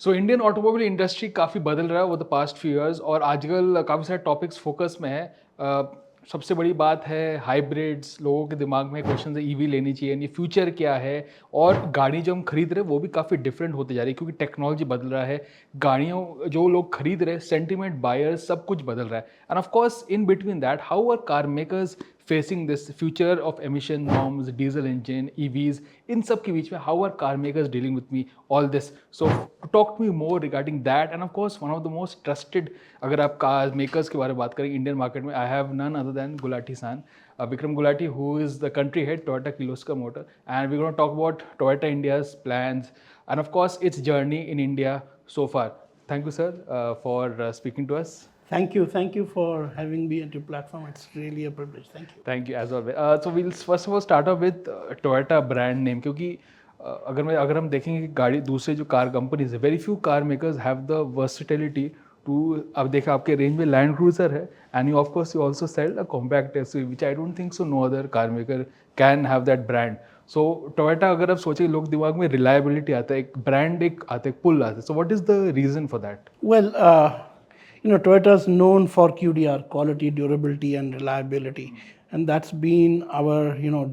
So Indian automobile industry काफ़ी बदल रहा है over the past few years और आजकल काफ़ी सारे टॉपिक्स फोकस में है। सबसे बड़ी बात है हाइब्रिड्स। लोगों के दिमाग में क्वेश्चन है ईवी लेनी चाहिए नहीं, फ्यूचर क्या है। और गाड़ी जो हम खरीद रहे हैं वो भी काफ़ी डिफरेंट होते जा रही है क्योंकि टेक्नोलॉजी बदल रहा है। गाड़ियों जो लोग खरीद रहे हैं, सेंटीमेंट बायर्स, सब कुछ बदल रहा है। And of course in between that how are car makers facing this future of emission norms, diesel engine, EVs, in सब के बीच में how are car makers dealing with me all this? So to talk to me more regarding that, and of course one of the most trusted, अगर आप car makers के बारे में बात करें इंडियन मार्केट में, I have none other than Gulati san, Vikram Gulati, who is the country head Toyota Kirloskar Motor, and we're going to talk about Toyota India's plans and of course its journey in India so far. Thank you, sir, for speaking to us. Thank you for having me at your platform. It's really a privilege. Thank you as always. So we'll first of all start off with Toyota brand name क्योंकि अगर हम देखेंगे कि गाड़ी दूसरे जो car companies है, very few car makers have the versatility to. अब देखा आपके रेंज में लैंड क्रूजर है and you of course you also sell a compact SUV which I don't think so no other car maker can have that brand. So Toyota अगर आप सोचें, लोग दिमाग में रिलायबिलिटी आता है, एक ब्रांड एक आता है, पुल आता है। So what is the reason for that? Well, Toyota is known for QDR, quality, durability, and reliability, and that's been our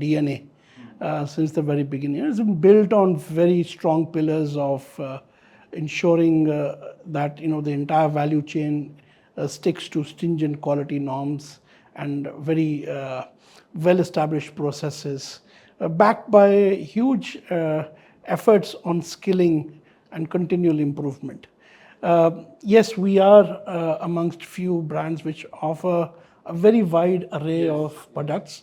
DNA since the very beginning. It's been built on very strong pillars of ensuring that the entire value chain sticks to stringent quality norms and very well-established processes, backed by huge efforts on skilling and continual improvement. Yes, we are amongst few brands which offer a very wide array of products,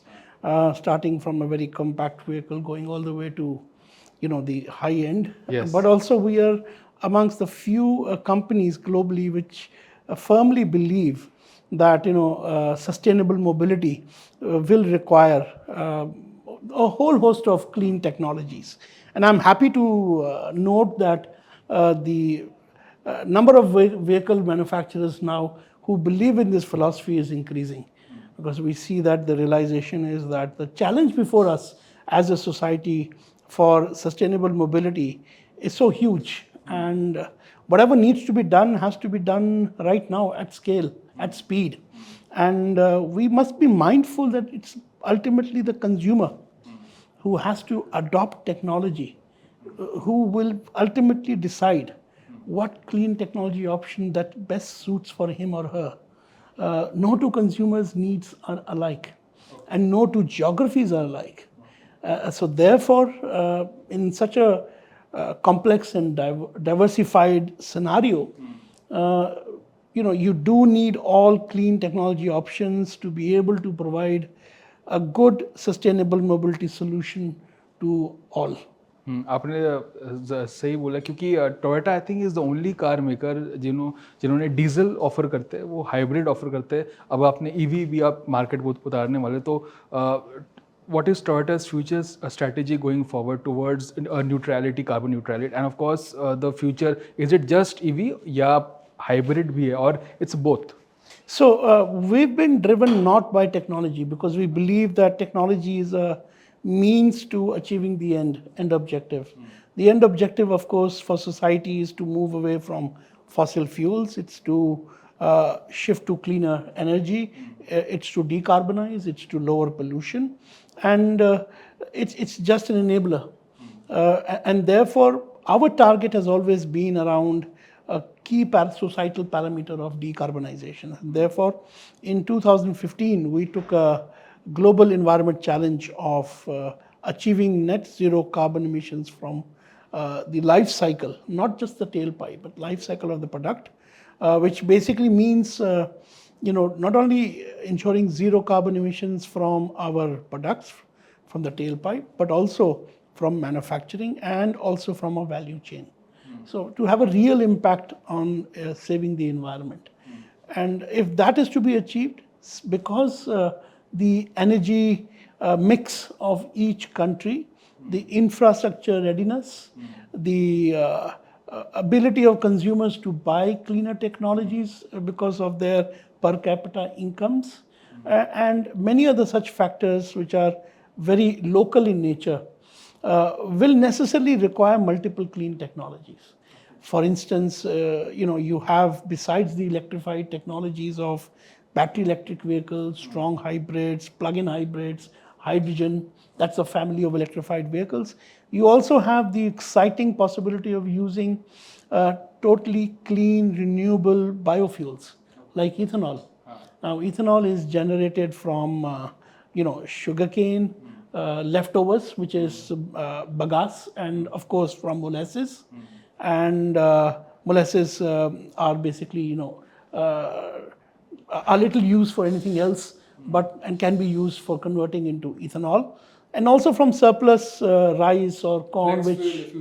starting from a very compact vehicle going all the way to the high end. Yes. But also we are amongst the few companies globally which firmly believe that sustainable mobility will require a whole host of clean technologies. And I'm happy to note that the number of vehicle manufacturers now who believe in this philosophy is increasing, because we see that the realization is that the challenge before us as a society for sustainable mobility is so huge, and whatever needs to be done has to be done right now at scale, at speed, and we must be mindful that it's ultimately the consumer who has to adopt technology, who will ultimately decide what clean technology option that best suits for him or her. No two consumers' needs are alike, and no two geographies are alike. So therefore, in such a complex and diversified scenario, you do need all clean technology options to be able to provide a good sustainable mobility solution to all. आपने सही बोला क्योंकि Toyota I think is the only car maker जिन्होंने diesel offer करते हैं, वो hybrid offer करते हैं। अब आपने ईवी भी आप मार्केट को उतारने वाले, तो what is Toyota's future strategy going forward towards neutrality, carbon neutrality, and of course the future, is it just EV या hybrid भी है, or it's both? So we've been driven not by technology, because we believe that technology is a means to achieving the end objective. The end objective, of course, for society is to move away from fossil fuels. It's to shift to cleaner energy. It's to decarbonize. It's to lower pollution, and it's just an enabler. And therefore, our target has always been around a key societal parameter of decarbonization. And therefore, in 2015, we took a global environment challenge of achieving net zero carbon emissions from the life cycle, not just the tailpipe, but life cycle of the product, which basically means not only ensuring zero carbon emissions from our products, from the tailpipe, but also from manufacturing and also from our value chain. So to have a real impact on saving the environment. And if that is to be achieved, because the energy mix of each country, the infrastructure readiness, the ability of consumers to buy cleaner technologies because of their per capita incomes, and many other such factors which are very local in nature, will necessarily require multiple clean technologies. For instance, you have, besides the electrified technologies of battery electric vehicles, strong hybrids, plug-in hybrids, hydrogen, that's a family of electrified vehicles. You also have the exciting possibility of using totally clean, renewable biofuels like ethanol. Now, ethanol is generated from, sugarcane leftovers, which is bagasse, and of course from molasses. And molasses are basically, a little used for anything else, but and can be used for converting into ethanol, and also from surplus rice or corn, which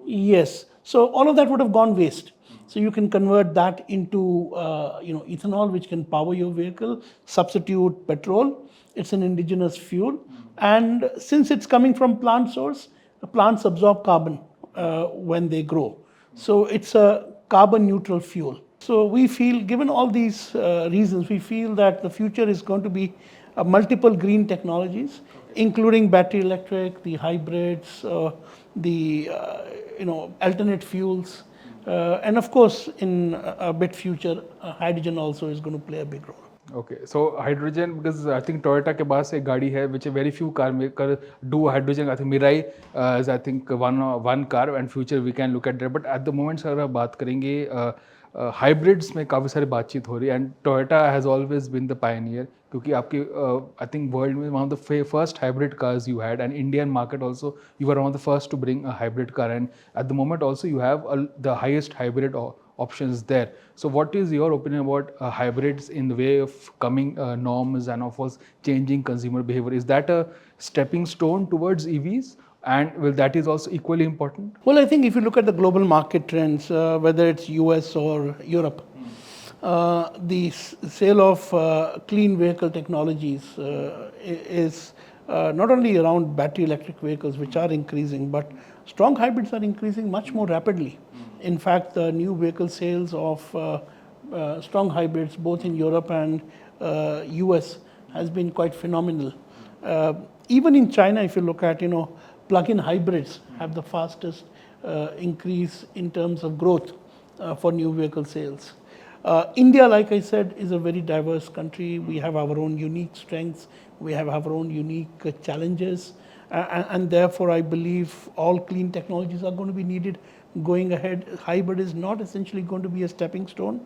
yes. So all of that would have gone waste. So you can convert that into ethanol, which can power your vehicle, substitute petrol. It's an indigenous fuel, and since it's coming from plant source, the plants absorb carbon when they grow. So it's a carbon neutral fuel. So we feel, given all these reasons, we feel that the future is going to be multiple green technologies, including battery electric, the hybrids, the alternate fuels, and of course, in a bit future, hydrogen also is going to play a big role. Okay, so hydrogen, because I think Toyota के पास एक गाड़ी है which a very few car maker do hydrogen. I think Mirai is I think one car, and future we can look at that. But at the moment sir आप बात करेंगे hybrids में काफ़ी सारी बातचीत हो रही है, and Toyota has always been the pioneer, क्योंकि आपकी I think world में one of the first hybrid cars you had, and Indian market also you were one of the first to bring a hybrid car, and at the moment also you have the highest hybrid options there. So what is your opinion about hybrids in the way of coming norms and of course changing consumer behavior? Is that a stepping stone towards EVs? And will that is also equally important? Well, I think if you look at the global market trends, whether it's US or Europe, the sale of clean vehicle technologies is not only around battery electric vehicles, which are increasing, but strong hybrids are increasing much more rapidly. In fact, the new vehicle sales of strong hybrids, both in Europe and US, has been quite phenomenal. Even in China, if you look at, plug-in hybrids have the fastest increase in terms of growth for new vehicle sales. India, like I said, is a very diverse country. We have our own unique strengths. We have our own unique challenges. And therefore, I believe all clean technologies are going to be needed going ahead. Hybrid is not essentially going to be a stepping stone.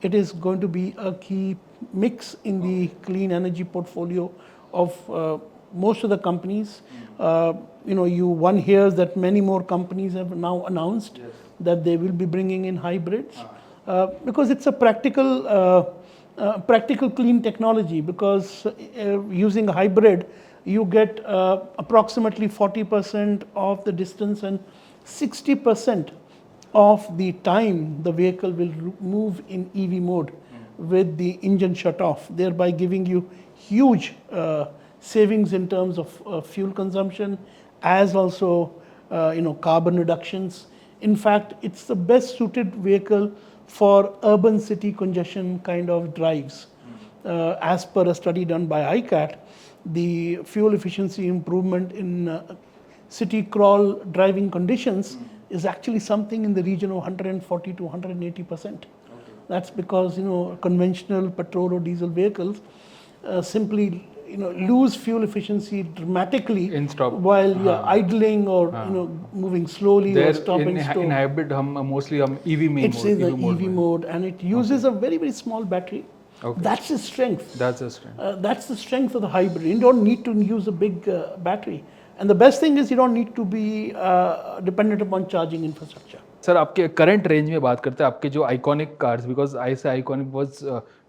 It is going to be a key mix in the clean energy portfolio of most of the companies. One hears that many more companies have now announced that they will be bringing in hybrids because it's a practical clean technology. Because using a hybrid, you get approximately 40% of the distance and 60% of the time the vehicle will move in EV mode with the engine shut off, thereby giving you huge savings in terms of fuel consumption, as also carbon reductions. In fact, it's the best suited vehicle for urban city congestion kind of drives. As per a study done by ICAT, the fuel efficiency improvement in city crawl driving conditions is actually something in the region of 140 to 180%. That's because conventional petrol or diesel vehicles simply lose fuel efficiency dramatically in stop while you're idling or moving slowly there or stopping. in hybrid mostly EV main it's mode, in the EV EV mode, and it uses a very, very small battery. That's its strength. That's the strength. That's the strength of the hybrid. You don't need to use a big battery. And the best thing is you don't need to be dependent upon charging infrastructure. Sir आपके current range में बात करते हैं, आपके जो iconic cars, because I say iconic was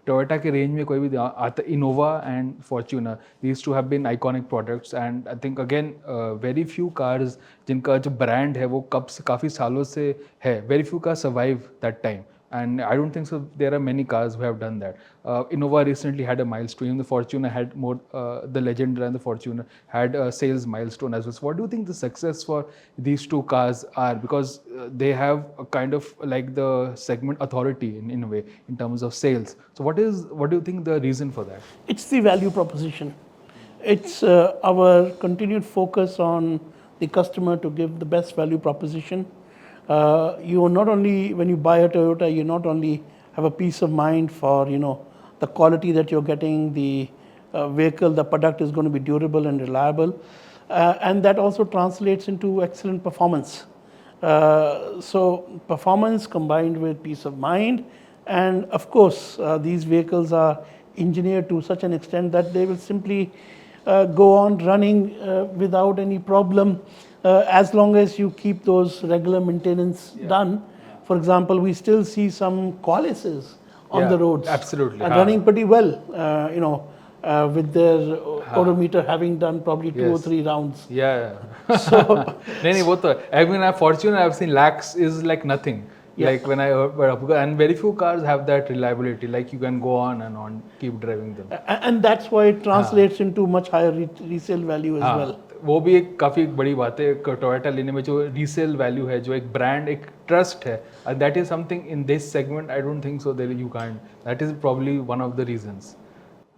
Toyota के range में कोई भी आता, Innova and Fortuner, these two have been iconic products, and I think again very few cars जिनका जो ब्रांड है वो कब से काफ़ी सालों से है, वेरी फ्यू का survive that time. And I don't think so. There are many cars who have done that. Innova recently had a milestone. Even the Fortuner had more. The Legend and the Fortuner had a sales milestone as well. So, what do you think the success for these two cars are? Because they have a kind of like the segment authority in a way in terms of sales. So, what do you think the reason for that? It's the value proposition. It's our continued focus on the customer to give the best value proposition. You are not only, when you buy a Toyota, you not only have a peace of mind for the quality that you're getting, the vehicle, the product is going to be durable and reliable, and that also translates into excellent performance. So performance combined with peace of mind, and of course these vehicles are engineered to such an extent that they will simply go on running without any problem as long as you keep those regular maintenance done. For example, we still see some Qualises on the roads, absolutely, running pretty well, with their odometer having done probably 2 or 3 rounds. So नहीं वो तो I mean Fortuner I've seen lakhs is like nothing. Like when I heard, and very few cars have that reliability. Like you can go on and on, keep driving them. And that's why it translates into much higher resale value as well. वो भी एक काफ़ी बड़ी बात है Toyota लेने में, जो रीसेल वैल्यू है, जो एक ब्रांड, एक ट्रस्ट है, that is something in this segment I don't think so there you can't, that is probably one of the reasons.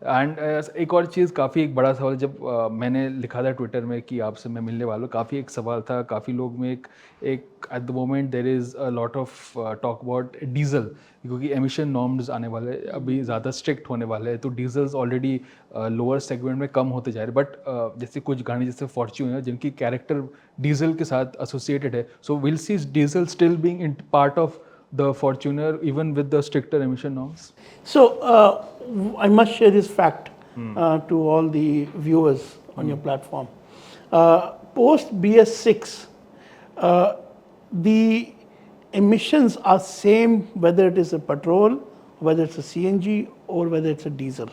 And एक और चीज़, काफ़ी एक बड़ा सवाल, जब मैंने लिखा था ट्विटर में कि आपसे मैं मिलने वाला हूँ, काफ़ी एक सवाल था काफ़ी लोग में, एक at the moment there is a lot of talk about diesel, क्योंकि एमिशन नॉर्म्स आने वाले, अभी ज़्यादा स्ट्रिक्ट होने वाले हैं, तो डीजल्स ऑलरेडी लोअर सेगमेंट में कम होते जा रहे, बट जैसे कुछ गाड़ी जैसे फॉर्च्यूनर जिनकी कैरेक्टर डीजल के साथ एसोसिएटेड है, so will see diesel still being in part of the Fortuner even with the stricter emission norms? So I must share this fact to all the viewers on your platform. Post BS6, the emissions are same whether it is a petrol, whether it's a CNG, or whether it's a diesel.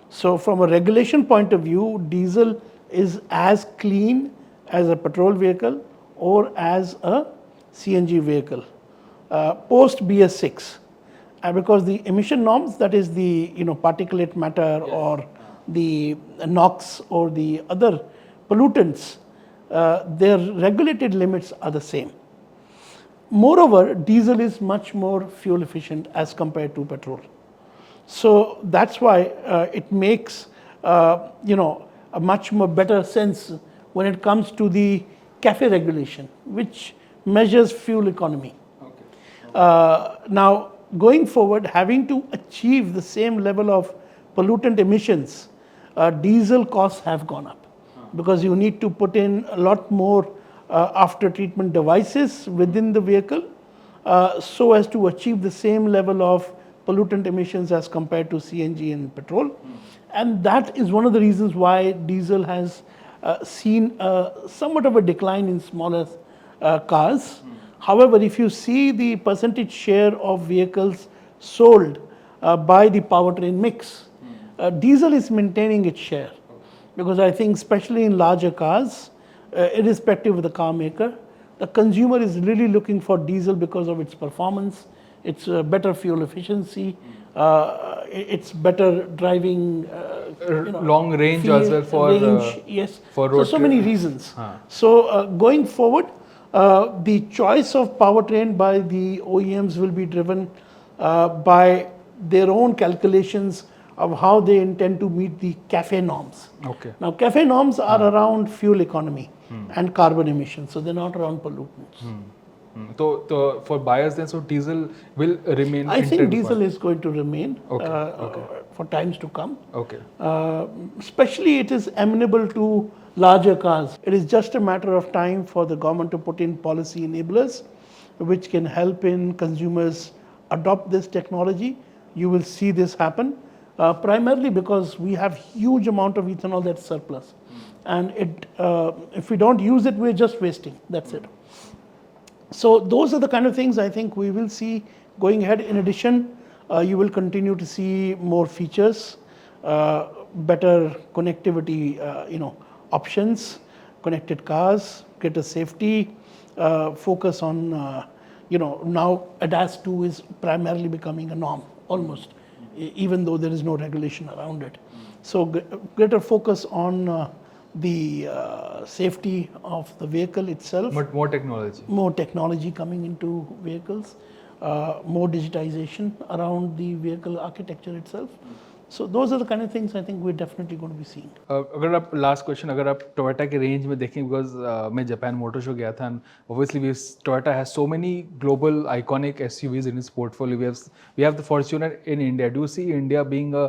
So from a regulation point of view, diesel is as clean as a petrol vehicle or as a CNG vehicle. Post BS6, because the emission norms, that is the particulate matter or the NOx or the other pollutants, their regulated limits are the same. Moreover, diesel is much more fuel efficient as compared to petrol. So that's why it makes a much more better sense when it comes to the CAFE regulation, which measures fuel economy. Now, going forward, having to achieve the same level of pollutant emissions, diesel costs have gone up, because you need to put in a lot more after treatment devices within the vehicle so as to achieve the same level of pollutant emissions as compared to CNG and petrol. And that is one of the reasons why diesel has seen somewhat of a decline in smaller cars. However, if you see the percentage share of vehicles sold by the powertrain mix, diesel is maintaining its share, because I think especially in larger cars, irrespective of the car maker, the consumer is really looking for diesel because of its performance, its better fuel efficiency, it's better driving, long range as well for range, yes, for road so many reasons. So going forward, the choice of powertrain by the OEMs will be driven by their own calculations of how they intend to meet the CAFE norms. Okay. Now, CAFE norms are around fuel economy and carbon emissions, so they're not around pollutants. So for buyers then, so diesel will remain? I think diesel is going to remain for times to come. Okay. Especially it is amenable to larger cars. It is just a matter of time for the government to put in policy enablers which can help in consumers adopt this technology. You will see this happen primarily because we have huge amount of ethanol that's surplus, and if we don't use it, we're just wasting. That's it. So those are the kind of things I think we will see going ahead. In addition, you will continue to see more features, better connectivity, options, connected cars, greater safety, focus on, now ADAS 2 is primarily becoming a norm almost, even though there is no regulation around it. So greater focus on the safety of the vehicle itself. But more technology. More technology coming into vehicles, more digitization around the vehicle architecture itself. So those are the kind of things I think we're definitely going to be seeing. अगर आप last question अगर आप Toyota के range में देखें because मैं Japan motor show गया था and obviously Toyota has so many global iconic SUVs in its portfolio we have the Fortuner in India do see India being a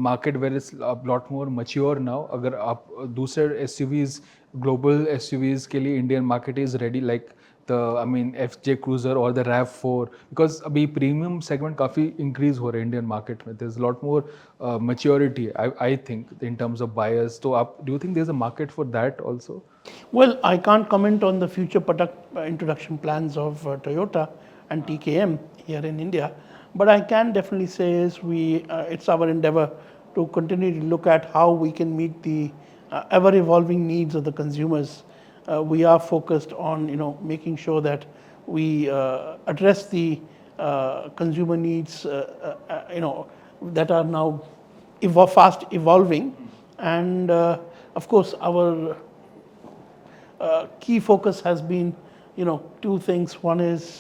market where is lot more mature now अगर आप दूसरे SUVs global SUVs के लिए Indian market is ready like the I mean FJ Cruiser or the RAV4 because अभी premium segment काफ़ी increase हो रहा है Indian market में there's a lot more maturity I think in terms of buyers तो आप do you think there's a market for that also? Well, I can't comment on the future product introduction plans of Toyota and TKM here in India, but I can definitely say is it's our endeavor to continue to look at how we can meet the ever evolving needs of the consumers. We are focused on making sure that we address the consumer needs that are now fast evolving, and of course our key focus has been two things. One is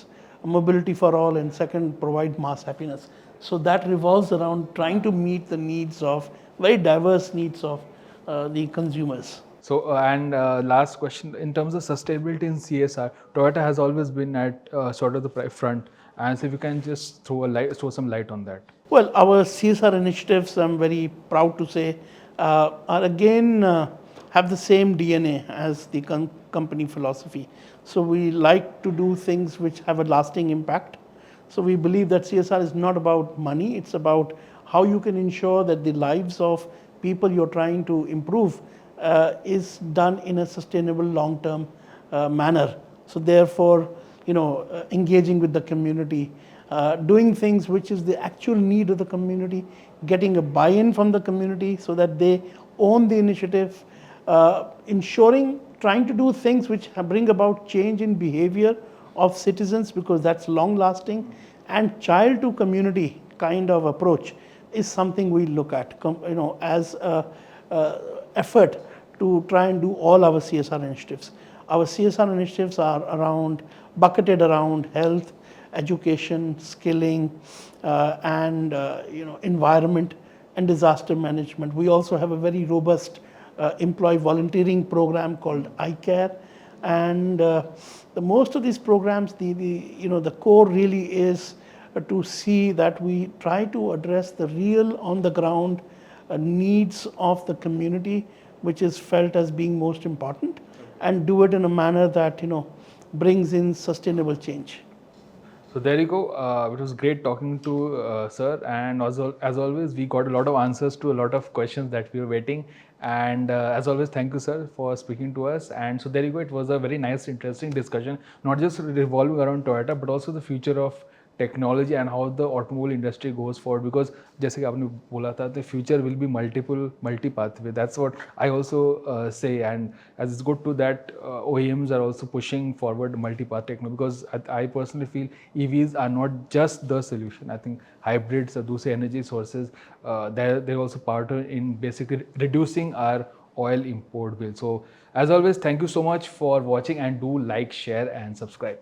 mobility for all, and second, provide mass happiness. So that revolves around trying to meet the needs of very diverse needs of the consumers. So and last question in terms of sustainability in CSR, Toyota has always been at sort of the front, and so if you can just throw some light on that. Well, our CSR initiatives, I'm very proud to say, are again have the same DNA as the company philosophy. So we like to do things which have a lasting impact. So we believe that CSR is not about money, it's about how you can ensure that the lives of people you're trying to improve is done in a sustainable long-term manner. So therefore, engaging with the community, doing things which is the actual need of the community, getting a buy-in from the community so that they own the initiative, trying to do things which bring about change in behavior of citizens because that's long-lasting, and child to community kind of approach is something we look at, as a effort to try and do all our CSR initiatives. Our CSR initiatives are bucketed around health, education, skilling, and environment and disaster management. We also have a very robust employee volunteering program called iCare, and most of these programs, the core really is to see that we try to address the real on the ground needs of the community, which is felt as being most important, and do it in a manner that brings in sustainable change. So there you go. It was great talking to sir, and as always, we got a lot of answers to a lot of questions that we were waiting. And as always, thank you, sir, for speaking to us. And so there you go. It was a very nice, interesting discussion, not just revolving around Toyota, but also the future of technology and how the automobile industry goes forward, because जैसे कि आपने बोला था, the future will be multi-pathway. That's what I also say, and as it's good to that OEMs are also pushing forward multi-path technology, because I personally feel EVs are not just the solution. I think hybrids or दूसरे energy sources they're also part in basically reducing our oil import bill. So as always, thank you so much for watching, and do like, share and subscribe.